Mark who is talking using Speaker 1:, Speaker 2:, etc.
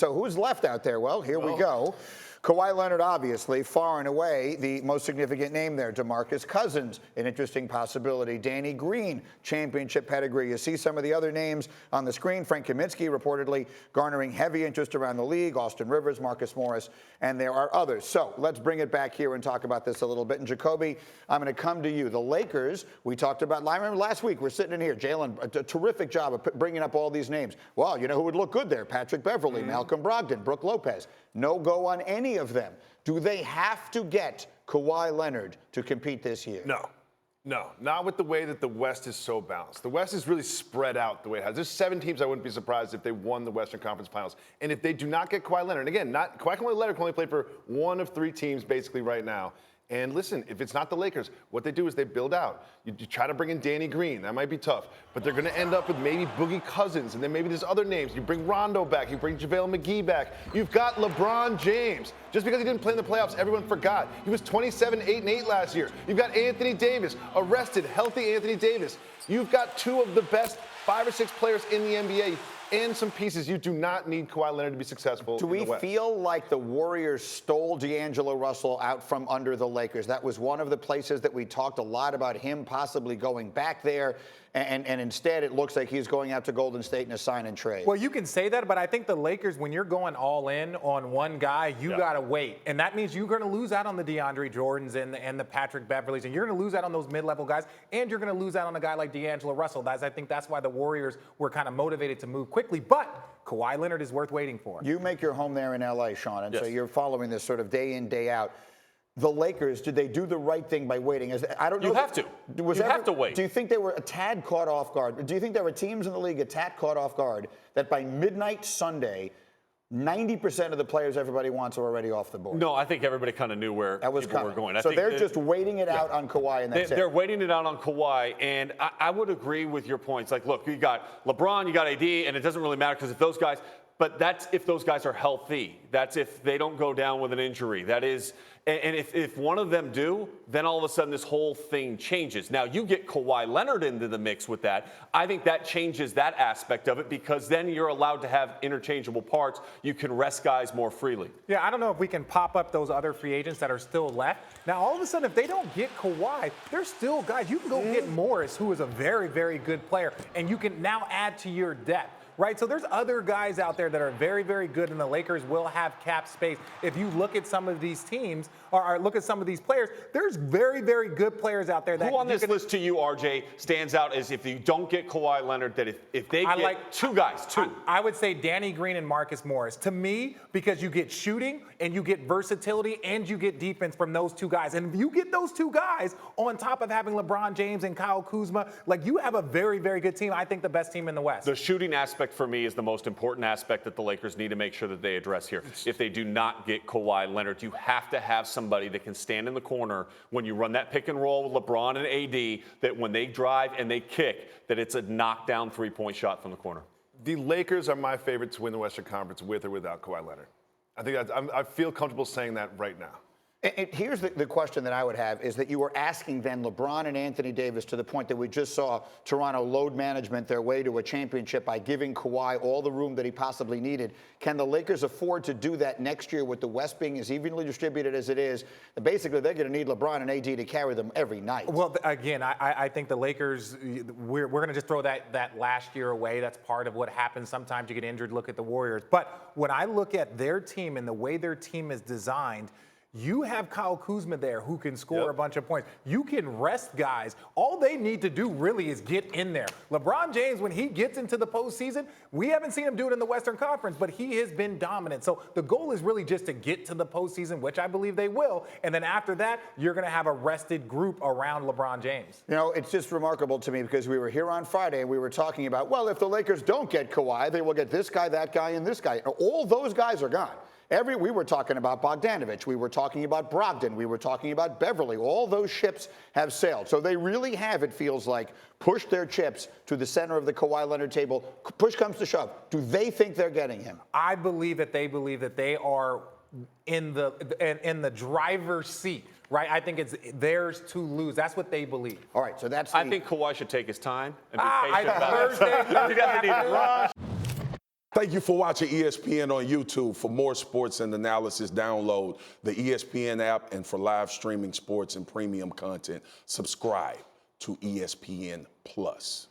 Speaker 1: So who's left out there? Well, here we go. Kawhi Leonard, obviously, far and away the most significant name there. DeMarcus Cousins, an interesting possibility. Danny Green, championship pedigree. You see some of the other names on the screen. Frank Kaminsky reportedly garnering heavy interest around the league. Austin Rivers, Marcus Morris, and there are others. So let's bring it back here and talk about this a little bit. And Jacoby, I'm going to come to you. The Lakers, we talked about, I remember last week, we're sitting in here. Jalen, a terrific job of bringing up all these names. Well, you know who would look good there? Patrick Beverley, Malcolm Brogdon, Brook Lopez. No go on any of them. Do they have to get Kawhi Leonard to compete this year?
Speaker 2: No, not with the way that the West is so balanced. The West is really spread out the way it has. There's 7 teams I wouldn't be surprised if they won the Western Conference Finals. And if they do not get Kawhi Leonard, and again, Kawhi Leonard can only play for one of 3 teams basically right now. And listen, if it's not the Lakers, what they do is they build out. You try to bring in Danny Green. That might be tough. But they're going to end up with maybe Boogie Cousins, and then maybe there's other names. You bring Rondo back. You bring JaVale McGee back. You've got LeBron James. Just because he didn't play in the playoffs, everyone forgot. He was 27, 8, and 8 last year. You've got Anthony Davis, arrested, healthy Anthony Davis. You've got 2 of the best 5 or 6 players in the NBA. And some pieces. You do not need Kawhi Leonard to be successful.
Speaker 1: Do we feel like the Warriors stole D'Angelo Russell out from under the Lakers? That was one of the places that we talked a lot about him possibly going back there. And instead, it looks like he's going out to Golden State in a sign and trade.
Speaker 3: Well, you can say that, but I think the Lakers, when you're going all in on one guy, you got to wait. And that means you're going to lose out on the DeAndre Jordans and the Patrick Beverleys, and you're going to lose out on those mid-level guys, and you're going to lose out on a guy like D'Angelo Russell. I think that's why the Warriors were kind of motivated to move quickly. But Kawhi Leonard is worth waiting for.
Speaker 1: You make your home there in L.A., Sean, and so you're following this sort of day in, day out. The Lakers, did they do the right thing by waiting? I don't know.
Speaker 4: You have to. You have to wait.
Speaker 1: Do you think they were a tad caught off guard? Do you think there were teams in the league a tad caught off guard that by midnight Sunday, 90% of the players everybody wants are already off the board?
Speaker 4: No, I think everybody kind of knew where people were going.
Speaker 1: So they're just waiting it out on Kawhi, and that's it.
Speaker 4: They're waiting it out on Kawhi, and I would agree with your points. Like, look, you got LeBron, you got AD, and it doesn't really matter because if those guys – but that's if those guys are healthy. That's if they don't go down with an injury. That is, and if one of them do, then all of a sudden this whole thing changes. Now, you get Kawhi Leonard into the mix with that. I think that changes that aspect of it because then you're allowed to have interchangeable parts. You can rest guys more freely.
Speaker 3: Yeah, I don't know if we can pop up those other free agents that are still left. Now, all of a sudden, if they don't get Kawhi, there's still guys. You can go get Morris, who is a very, very good player, and you can now add to your depth. Right, so there's other guys out there that are very, very good, and the Lakers will have cap space. If you look at some of these teams, or look at some of these players, there's very, very good players out there.
Speaker 4: Who on this list to you, RJ, stands out as if you don't get Kawhi Leonard, that if they get like 2 guys, 2?
Speaker 3: I would say Danny Green and Marcus Morris. To me, because you get shooting, and you get versatility, and you get defense from those 2 guys. And if you get those 2 guys on top of having LeBron James and Kyle Kuzma, like you have a very, very good team. I think the best team in the West.
Speaker 4: The shooting aspect for me is the most important aspect that the Lakers need to make sure that they address here. If they do not get Kawhi Leonard, you have to have somebody that can stand in the corner when you run that pick and roll with LeBron and AD, that when they drive and they kick, that it's a knockdown 3-point shot from the corner.
Speaker 2: The Lakers are my favorite to win the Western Conference with or without Kawhi Leonard. I think I feel comfortable saying that right now.
Speaker 1: And here's the question that I would have is that you were asking then LeBron and Anthony Davis to the point that we just saw Toronto load management their way to a championship by giving Kawhi all the room that he possibly needed. Can the Lakers afford to do that next year with the West being as evenly distributed as it is? Basically, they're going to need LeBron and AD to carry them every night.
Speaker 3: Well, again, I think the Lakers, we're going to just throw that last year away. That's part of what happens. Sometimes you get injured. Look at the Warriors. But when I look at their team and the way their team is designed, you have Kyle Kuzma there who can score a bunch of points. You can rest guys. All they need to do really is get in there. LeBron James, when he gets into the postseason, we haven't seen him do it in the Western Conference, but he has been dominant. So the goal is really just to get to the postseason, which I believe they will. And then after that, you're going to have a rested group around LeBron James.
Speaker 1: You know, it's just remarkable to me because we were here on Friday and we were talking about, well, if the Lakers don't get Kawhi, they will get this guy, that guy, and this guy. All those guys are gone. We were talking about Bogdanovich. We were talking about Brogdon. We were talking about Beverley. All those ships have sailed. So they really have, it feels like, pushed their chips to the center of the Kawhi Leonard table. Push comes to shove. Do they think they're getting him?
Speaker 3: I believe that they are in the driver's seat. Right? I think it's theirs to lose. That's what they believe.
Speaker 1: All right, so that's
Speaker 4: I think Kawhi should take his time and be patient about it.
Speaker 3: Thursday.
Speaker 4: He doesn't need to rush.
Speaker 5: Thank you for watching ESPN on YouTube. For more sports and analysis, download the ESPN app, and for live streaming sports and premium content, subscribe to ESPN Plus.